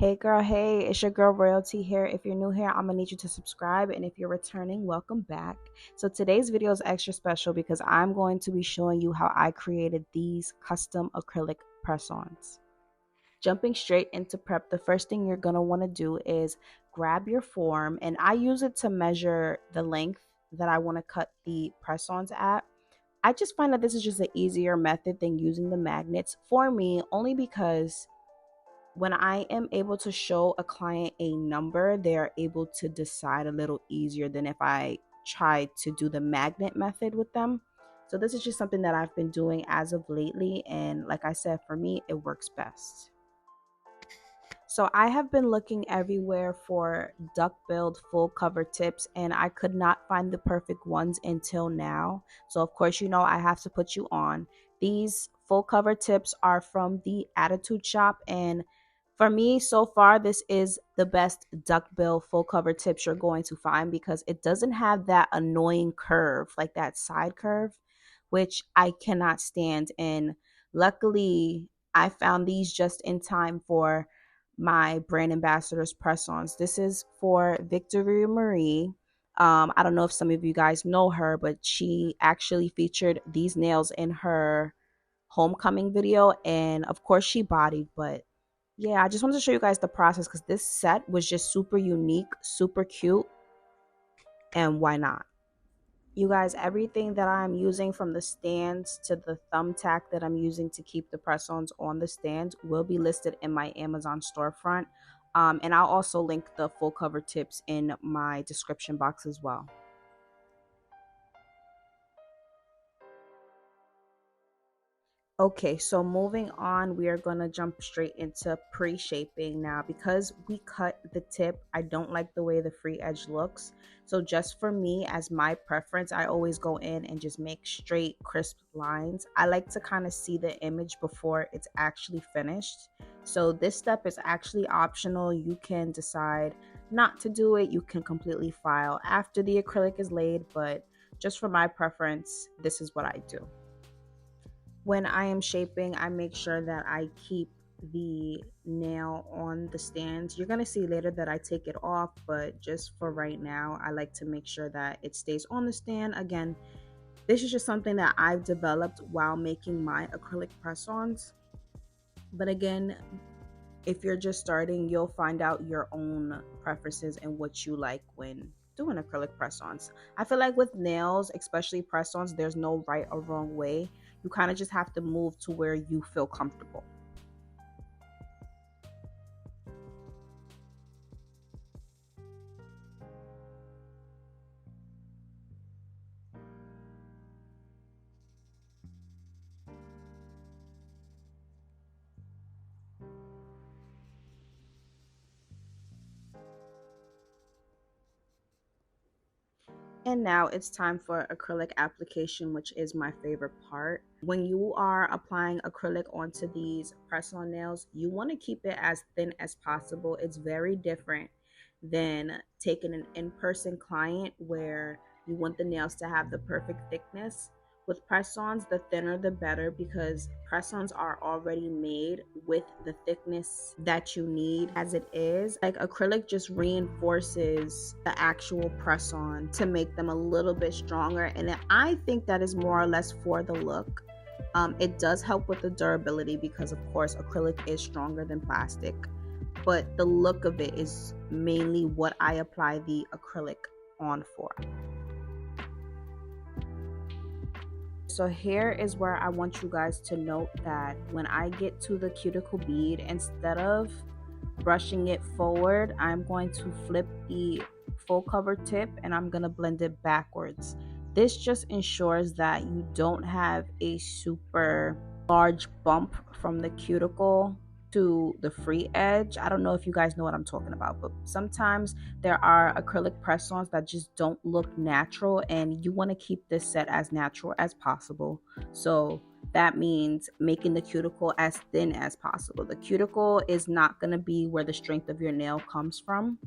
Hey girl, hey, it's your girl Royalty here. If you're new here, I'm gonna need you to subscribe, and if you're returning, welcome back. So today's video is extra special because I'm going to be showing you how I created these custom acrylic press-ons. Jumping straight into prep, the first thing you're gonna want to do is grab your form, and I use it to measure the length that I want to cut the press-ons at. I just find that this is just an easier method than using the magnets for me, only because when I am able to show a client a number, they are able to decide a little easier than if I try to do the magnet method with them. So this is just something that I've been doing as of lately, and like I said, for me it works best. So I have been looking everywhere for duck-billed full cover tips, and I could not find the perfect ones until now. So of course, you know, I have to put you on. These full cover tips are from the Attitude Shop, and for me, so far, this is the best duckbill full cover tips you're going to find because it doesn't have that annoying curve, like that side curve, which I cannot stand. And luckily, I found these just in time for my brand ambassadors press-ons. This is for Victoria Marie. I don't know if some of you guys know her, but she actually featured these nails in her homecoming video, and of course she bodied, but yeah, I just wanted to show you guys the process because this set was just super unique, super cute, and why not? You guys, everything that I'm using, from the stands to the thumbtack that I'm using to keep the press-ons on the stand, will be listed in my Amazon storefront. And I'll also link the full cover tips in my description box as well. Okay, so moving on, we are going to jump straight into pre-shaping now. Because we cut the tip, I don't like the way the free edge looks. So just for me, as my preference, I always go in and just make straight, crisp lines. I like to kind of see the image before it's actually finished. So this step is actually optional. You can decide not to do it. You can completely file after the acrylic is laid, but just for my preference, this is what I do. When I am shaping, I make sure that I keep the nail on the stand. You're going to see later that I take it off, but just for right now, I like to make sure that it stays on the stand. Again, this is just something that I've developed while making my acrylic press-ons. But again, if you're just starting, you'll find out your own preferences and what you like when doing acrylic press-ons. I feel like with nails, especially press-ons, there's no right or wrong way. You kind of just have to move to where you feel comfortable. And now it's time for acrylic application, which is my favorite part. When you are applying acrylic onto these press-on nails, you want to keep it as thin as possible. It's very different than taking an in-person client where you want the nails to have the perfect thickness. With press-ons, the thinner the better, because press-ons are already made with the thickness that you need as it is. Like, acrylic just reinforces the actual press-on to make them a little bit stronger, and I think that is more or less for the look. It does help with the durability because, of course, acrylic is stronger than plastic, but the look of it is mainly what I apply the acrylic on for. So here is where I want you guys to note that when I get to the cuticle bead, instead of brushing it forward, I'm going to flip the full cover tip and I'm going to blend it backwards. This just ensures that you don't have a super large bump from the cuticle to the free edge. I don't know if you guys know what I'm talking about, but sometimes there are acrylic press-ons that just don't look natural, and you want to keep this set as natural as possible. So that means making the cuticle as thin as possible. The cuticle is not going to be where the strength of your nail comes from.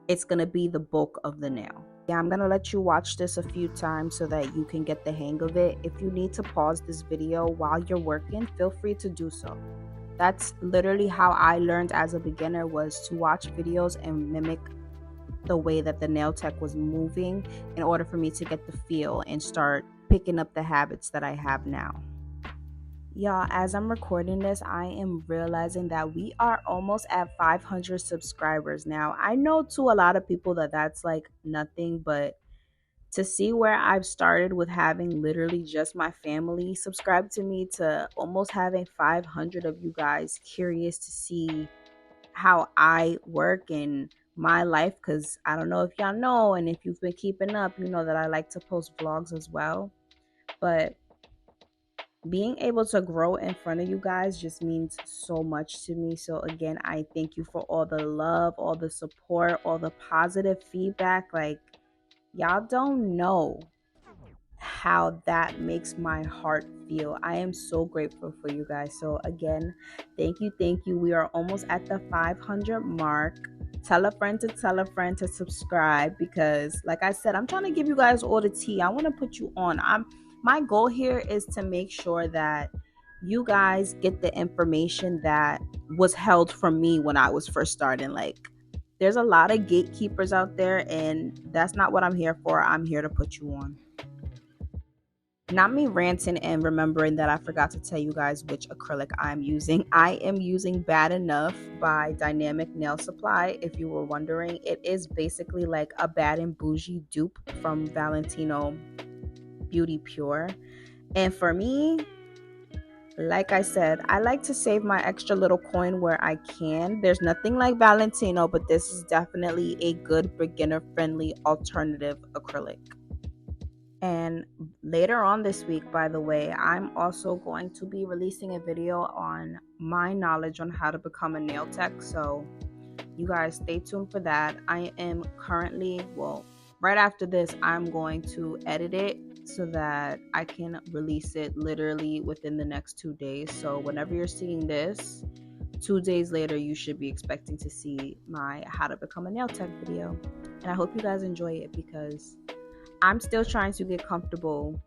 It's going to be the bulk of the nail. Yeah, I'm going to let you watch this a few times so that you can get the hang of it. If you need to pause this video while you're working, feel free to do so. That's literally how I learned as a beginner, was to watch videos and mimic the way that the nail tech was moving in order for me to get the feel and start picking up the habits that I have now. Y'all, as I'm recording this, I am realizing that we are almost at 500 subscribers now. I know to a lot of people that that's like nothing, but to see where I've started with having literally just my family subscribe to me to almost having 500 of you guys curious to see how I work in my life, because I don't know if y'all know, and if you've been keeping up, you know that I like to post vlogs as well. But being able to grow in front of you guys just means so much to me. So again, I thank you for all the love, all the support, all the positive feedback. Like, y'all don't know how that makes my heart feel. I am so grateful for you guys. So again, thank you, thank you. We are almost at the 500 mark. Tell a friend to subscribe, because like I said, I'm trying to give you guys all the tea. I want to put you on. My goal here is to make sure that you guys get the information that was held from me when I was first starting. Like, there's a lot of gatekeepers out there, and that's not what I'm here for. I'm here to put you on. Not me ranting and remembering that I forgot to tell you guys which acrylic I'm using. I am using Bad Enough by Dynamic Nail Supply. If you were wondering, it is basically like a Bad and Bougie dupe from Valentino Beauty Pure. And for me, like I said, I like to save my extra little coin where I can. There's nothing like Valentino, but this is definitely a good beginner-friendly alternative acrylic. And later on this week, by the way, I'm also going to be releasing a video on my knowledge on how to become a nail tech. So you guys stay tuned for that. I am currently, well, right after this, I'm going to edit it so that I can release it literally within the next 2 days. So whenever you're seeing this, 2 days later, you should be expecting to see my how to become a nail tech video. And I hope you guys enjoy it, because I'm still trying to get comfortable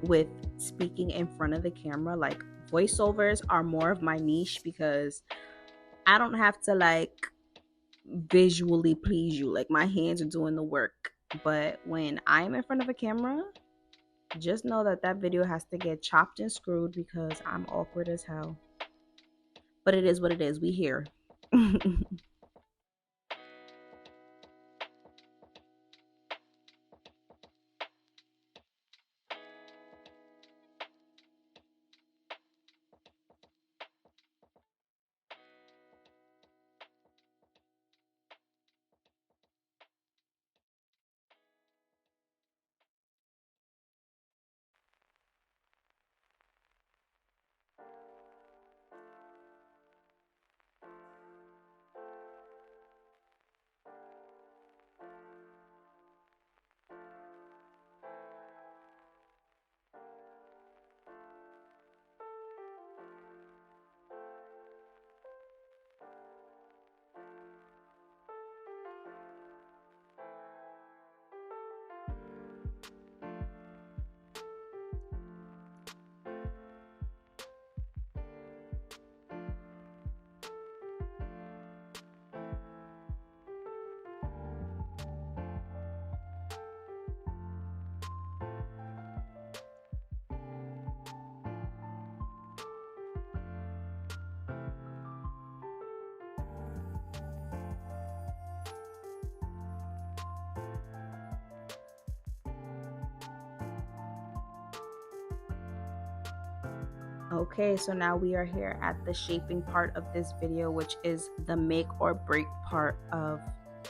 with speaking in front of the camera. Like, voiceovers are more of my niche, because I don't have to like visually please you. Like, my hands are doing the work. But when I'm in front of a camera, just know that that video has to get chopped and screwed, because I'm awkward as hell. But it is what it is. We here. Okay, so now we are here at the shaping part of this video, which is the make or break part of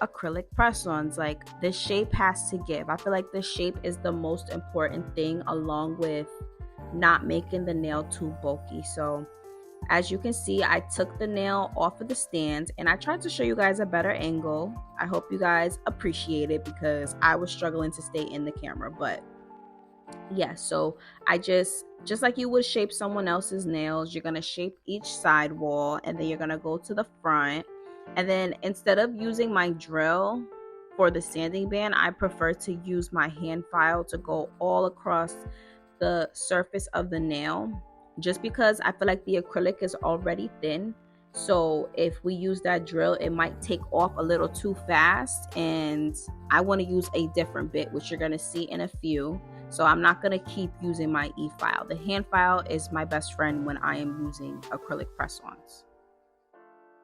acrylic press-ons. Like, the shape has to give. I feel like the shape is the most important thing, along with not making the nail too bulky. So as you can see, I took the nail off of the stand and I tried to show you guys a better angle. I hope you guys appreciate it, because I was struggling to stay in the camera. But yeah, so I just like you would shape someone else's nails, you're gonna shape each side wall, and then you're gonna go to the front. And then instead of using my drill for the sanding band, I prefer to use my hand file to go all across the surface of the nail. just because I feel like the acrylic is already thin. So if we use that drill, it might take off a little too fast, and I want to use a different bit, which you're going to see in a few. So I'm not going to keep using my e-file. The hand file is my best friend when I am using acrylic press-ons.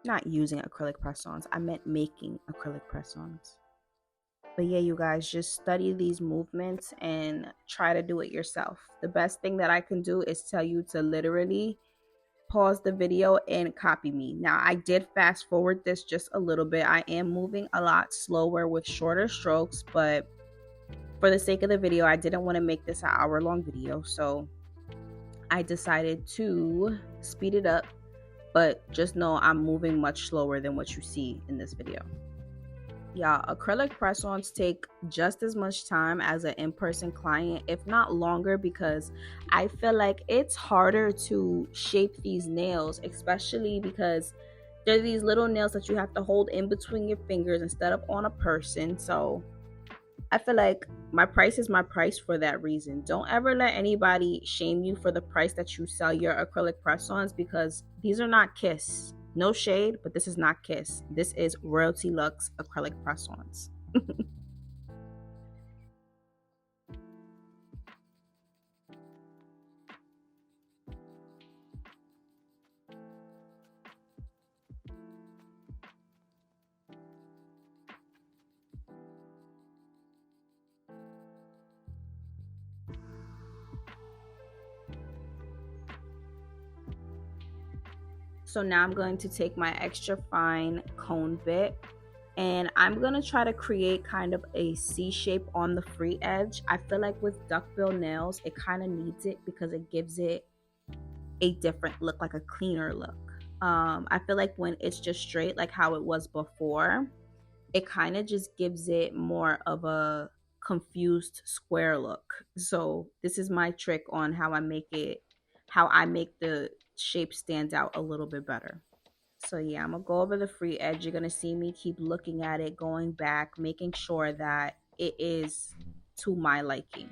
Not using acrylic press-ons, I meant making acrylic press-ons. But yeah, you guys, just study these movements and try to do it yourself. The best thing that I can do is tell you to literally pause the video and copy me. Now, I did fast forward this just a little bit. I am moving a lot slower with shorter strokes, but for the sake of the video, I didn't want to make this an hour-long video, so I decided to speed it up, but just know I'm moving much slower than what you see in this video. Y'all, acrylic press-ons take just as much time as an in-person client, if not longer, because I feel like it's harder to shape these nails, especially because they're these little nails that you have to hold in between your fingers instead of on a person. So I feel like my price is my price for that reason. Don't ever let anybody shame you for the price that you sell your acrylic press-ons, because these are not Kiss. No shade, but this is not Kiss. This is Royalty Lux acrylic press-ons. So now I'm going to take my extra fine cone bit, and I'm going to try to create kind of a C shape on the free edge. I feel like with duckbill nails, it kind of needs it because it gives it a different look, like a cleaner look. I feel like when it's just straight, like how it was before, it kind of just gives it more of a confused square look. So this is my trick on how I make the shape stand out a little bit better. So yeah, I'm gonna go over the free edge. You're gonna see me keep looking at it, going back, making sure that it is to my liking.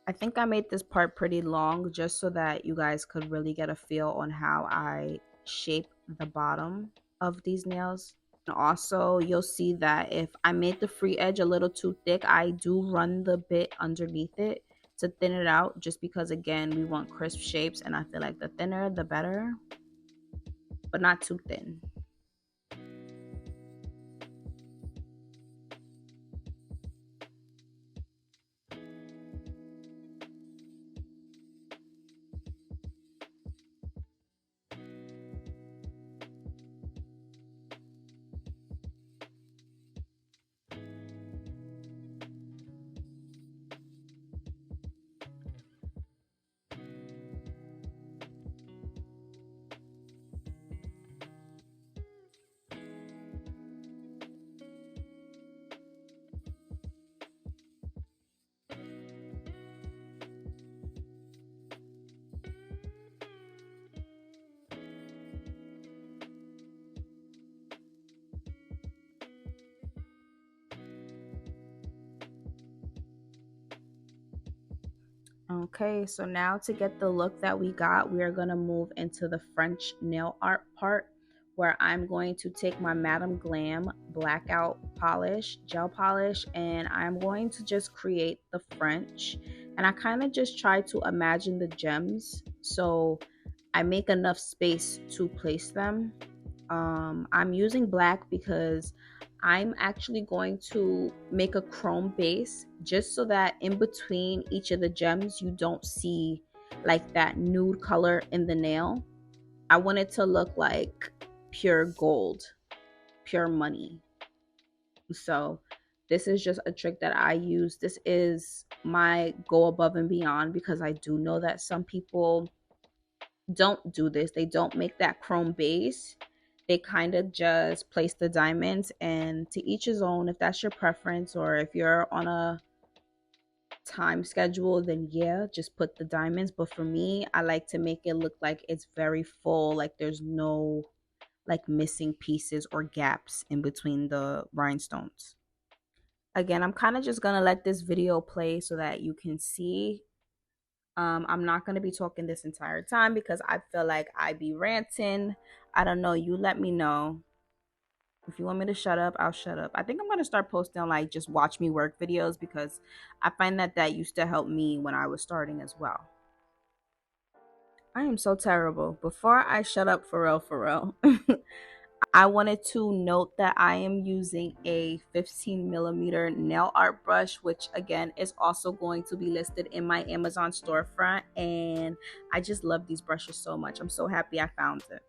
I think I made this part pretty long just so that you guys could really get a feel on how I shape the bottom of these nails. And also, you'll see that if I made the free edge a little too thick, I do run the bit underneath it to thin it out, just because again, we want crisp shapes, and I feel like the thinner the better, but not too thin. Okay, so now to get the look that we got, we are going to move into the French nail art part, where I'm going to take my Madame Glam blackout polish, gel polish, and I'm going to just create the French. And I kind of just try to imagine the gems, so I make enough space to place them. I'm using black because I'm actually going to make a chrome base, just so that in between each of the gems you don't see like that nude color in the nail. I want it to look like pure gold, pure money. So this is just a trick that I use. This is my go above and beyond, because I do know that some people don't do this. They don't make that chrome base. They kind of just place the diamonds, and to each his own. If that's your preference, or if you're on a time schedule, then yeah, just put the diamonds. But for me, I like to make it look like it's very full, like there's no like missing pieces or gaps in between the rhinestones. Again, I'm kind of just gonna let this video play so that you can see I'm not going to be talking this entire time because I feel like I be ranting. I don't know. You let me know. If you want me to shut up, I'll shut up. I think I'm going to start posting like just watch me work videos because I find that that used to help me when I was starting as well. I am so terrible. Before I shut up for real, I wanted to note that I am using a 15mm nail art brush, which again is also going to be listed in my Amazon storefront. And I just love these brushes so much. I'm so happy I found it.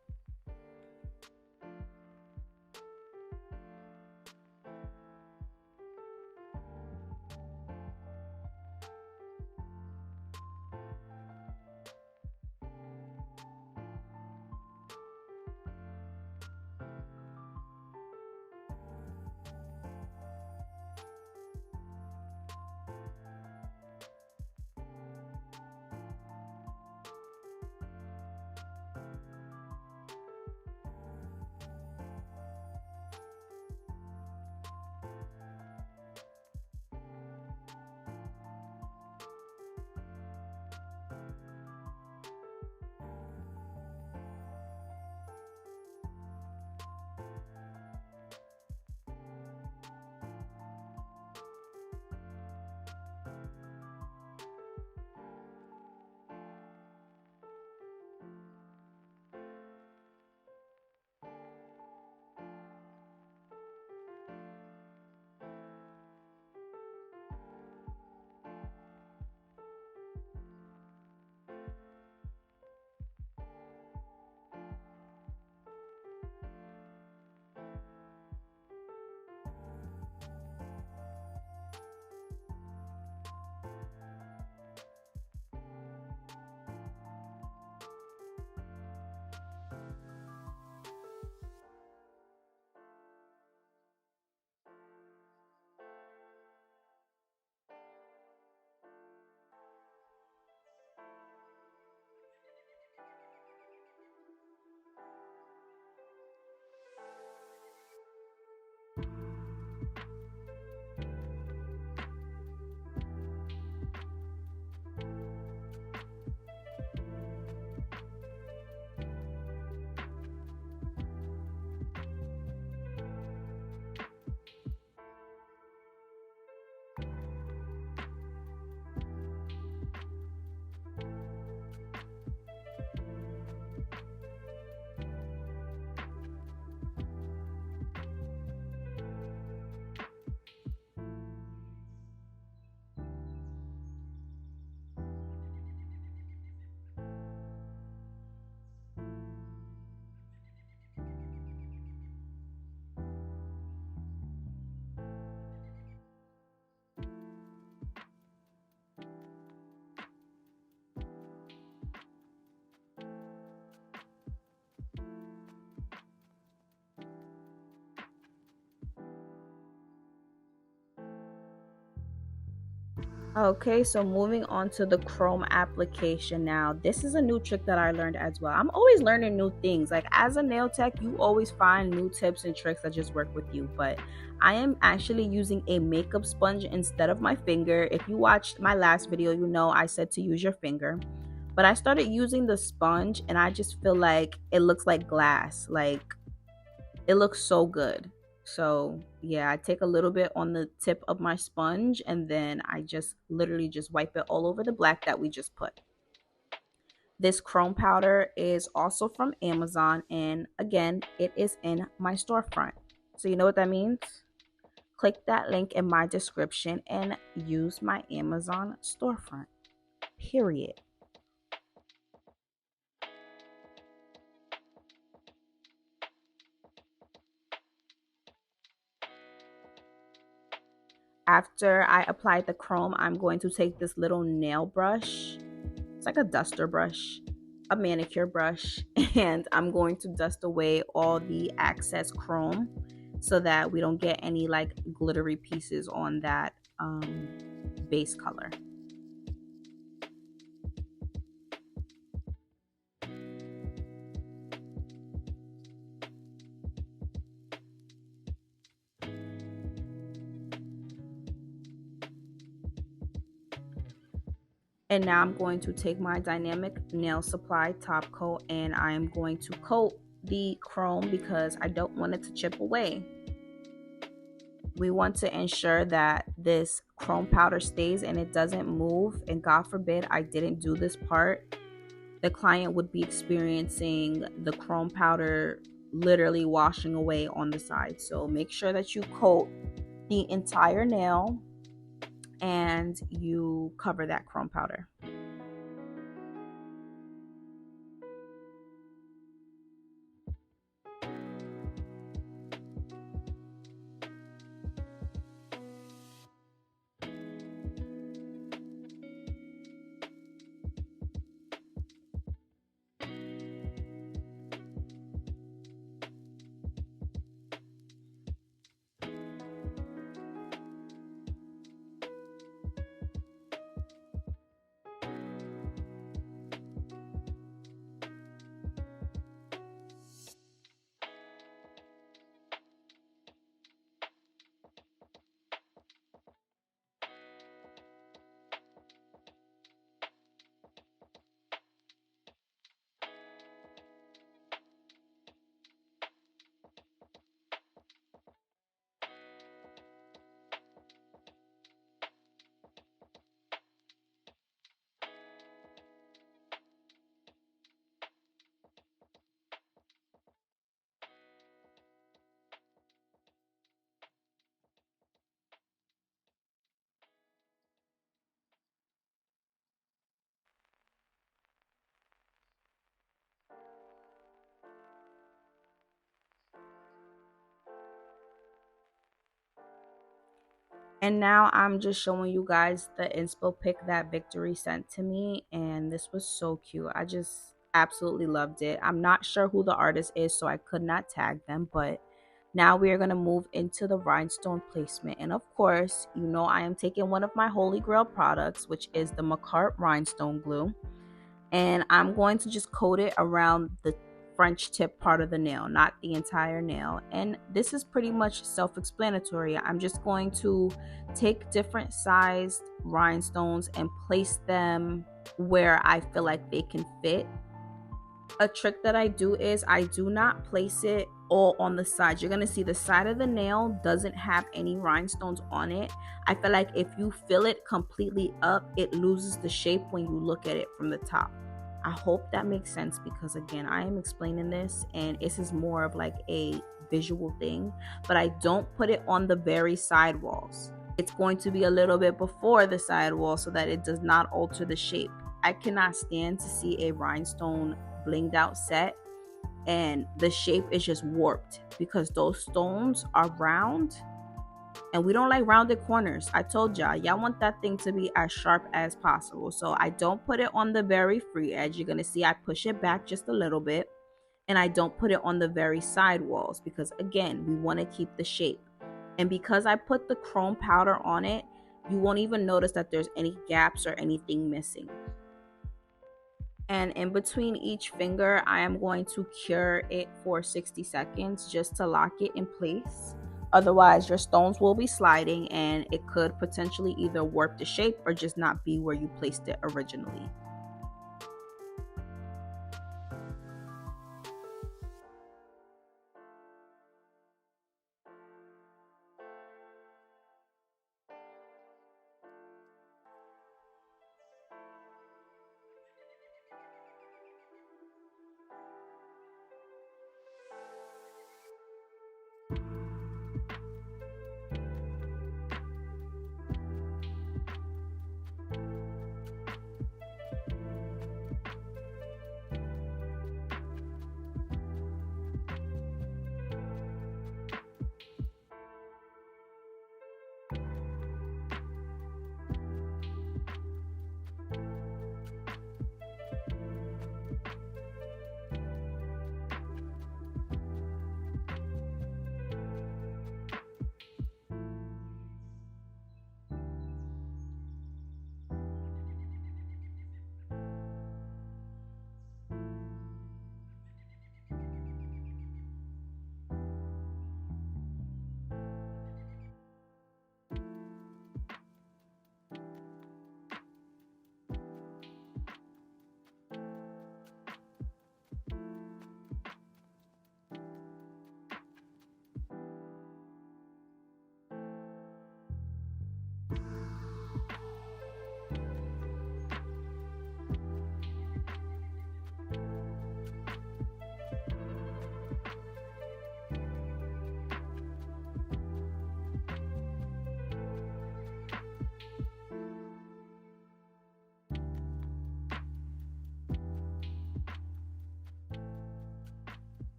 Okay, so moving on to the chrome application now. This is a new trick that I learned as well. I'm always learning new things. Like as a nail tech, you always find new tips and tricks that just work with you. But I am actually using a makeup sponge instead of my finger. If you watched my last video, you know I said to use your finger. But I started using the sponge and I just feel like it looks like glass. Like it looks so good. So yeah, I take a little bit on the tip of my sponge and then I just literally just wipe it all over the black that we just put. This chrome powder is also from Amazon, and again, it is in my storefront. So you know what that means? Click that link in my description and use my Amazon storefront. Period. After I apply the chrome, I'm going to take this little nail brush. It's like a duster brush, a manicure brush, and I'm going to dust away all the excess chrome so that we don't get any like glittery pieces on that base color. And now I'm going to take my Dynamic Nail Supply top coat and I am going to coat the chrome because I don't want it to chip away. We want to ensure that this chrome powder stays and it doesn't move, and God forbid I didn't do this part, the client would be experiencing the chrome powder literally washing away on the side. So make sure that you coat the entire nail and you cover that chrome powder. And now I'm just showing you guys the inspo pic that Victory sent to me, and this was so cute. I just absolutely loved it. I'm not sure who the artist is, so I could not tag them, but now we are going to move into the rhinestone placement. And of course, you know I am taking one of my holy grail products, which is the McCart rhinestone glue, and I'm going to just coat it around the French tip part of the nail, not the entire nail. And this is pretty much self-explanatory. I'm just going to take different sized rhinestones and place them where I feel like they can fit. A trick that I do is I do not place it all on the side. You're gonna see the side of the nail doesn't have any rhinestones on it. I feel like if you fill it completely up, it loses the shape when you look at it from the top. I hope that makes sense, because again, I am explaining this and this is more of like a visual thing, but I don't put it on the very side walls. It's going to be a little bit before the side wall so that it does not alter the shape. I cannot stand to see a rhinestone blinged out set and the shape is just warped, because those stones are round and we don't like rounded corners. I told y'all want that thing to be as sharp as possible. So I don't put it on the very free edge. You're gonna see I push it back just a little bit, and I don't put it on the very side walls because again, we want to keep the shape. And because I put the chrome powder on it, you won't even notice that there's any gaps or anything missing. And in between each finger, I am going to cure it for 60 seconds just to lock it in place. Otherwise, your stones will be sliding and it could potentially either warp the shape or just not be where you placed it originally.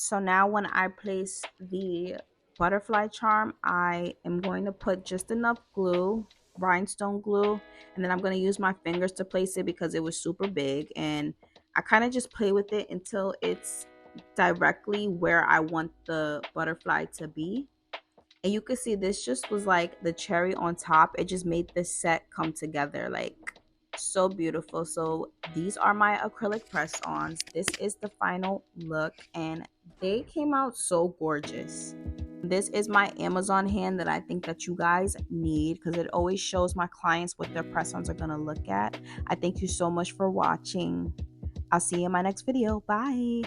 So now when I place the butterfly charm, I am going to put just enough glue, rhinestone glue, and then I'm going to use my fingers to place it because it was super big, and I kind of just play with it until it's directly where I want the butterfly to be. And you can see this just was like the cherry on top. It just made this set come together like so beautiful. So these are my acrylic press ons. This is the final look and they came out so gorgeous. This is my Amazon hand that I think that you guys need because it always shows my clients what their press ons are going to look at. I thank you so much for watching. I'll see you in my next video. Bye.